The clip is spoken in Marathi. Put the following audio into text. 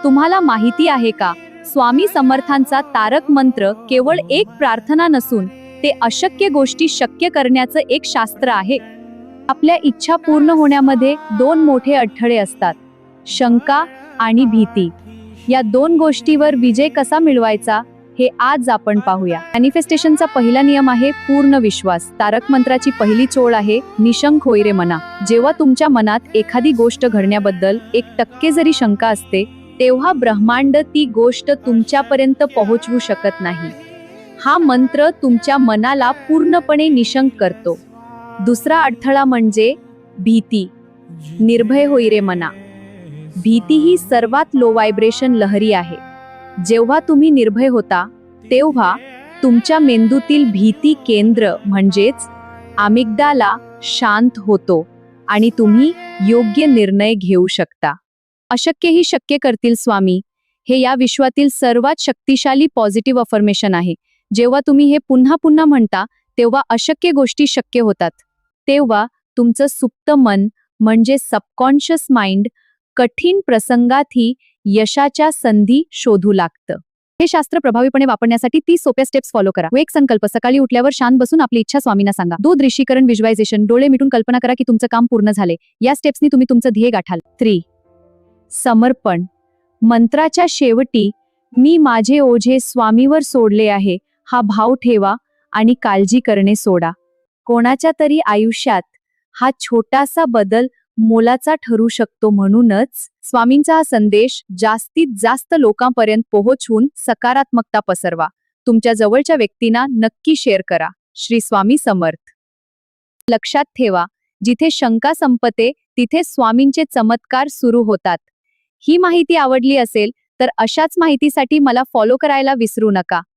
तुम्हाला माहिती आहे का, स्वामी समर्थांचा तारक मंत्र केवळ एक प्रार्थना नसून ते अशक्य गोष्टी शक्य करण्याचं एक शास्त्र आहे. आपल्या इच्छा पूर्ण होण्यामध्ये दोन मोठे अडथळे असतात, शंका आणि भीती. या दोन गोष्टीवर विजय कसा मिळवायचा हे आज आपण पाहूया. मॅनिफेस्टेशनचा पहिला नियम आहे पूर्ण विश्वास. तारक मंत्राची पहिली ओळ आहे, निशंक होई रे मना. जेव्हा तुमच्या मनात एखादी गोष्ट घडण्याबद्दल 1% जरी शंका असते, तेव्हा ब्रह्मांड ती गोष्ट तुमच्यापर्यंत पोहोचवू शकत नाही. हा मंत्र तुमच्या मनाला पूर्णपणे निशंक करतो. दुसरा अडथळा म्हणजे भीती. निर्भय होई रे मना. भीती ही सर्वात लो व्हायब्रेशन लहरी आहे. जेव्हा तुम्ही निर्भय होता, तेव्हा तुमच्या मेंदूतील भीती केंद्र म्हणजेच अमिगडाला शांत होतो आणि तुम्ही योग्य निर्णय घेऊ शकता. अशक्यही शक्य करतील स्वामी, हे या विश्वातील सर्वात शक्तिशाली पॉझिटिव्ह अफर्मेशन आहे. जेव्हा तुम्ही हे पुन्हा पुन्हा म्हणता, तेव्हा अशक्य गोष्टी शक्य होतात. तेव्हा तुमचं सुप्त मन म्हणजे सबकॉन्शियस माइंड कठीण प्रसंगातही यशाच्या संधी शोधू लागतं. हे शास्त्र प्रभावीपणे वापरण्यासाठी 30 सोप्या स्टेप्स फॉलो करा. एक संकल्प, सकाळी उठल्यावर शांत बसून आपली इच्छा स्वामींना सांगा. 2 दृश्यीकरण व्हिज्युअलायझेशन, डोळे मिटून कल्पना करा की तुमचं काम पूर्ण झाले. या स्टेप्सनी तुम्ही तुमचं ध्येय गाठाल. 3 समर्पण. मंत्राच्या शेवटी मी माझे ओझे स्वामीवर सोडले आहे हा भाव ठेवा आणि काळजी करणे सोडा. कोणाच्या तरी आयुष्यात हा छोटासा बदल मोलाचा ठरू शकतो. म्हणूनच स्वामींचा हा संदेश जास्तीत जास्त लोकांपर्यंत पोहोचवून सकारात्मकता पसरवा. तुमच्या जवळच्या व्यक्तींना नक्की शेअर करा. श्री स्वामी समर्थ. लक्षात ठेवा, जिथे शंका संपते तिथे स्वामींचे चमत्कार सुरू होतात. ही माहिती आवडली असेल तर अशाच माहितीसाठी मला फॉलो करायला विसरू नका.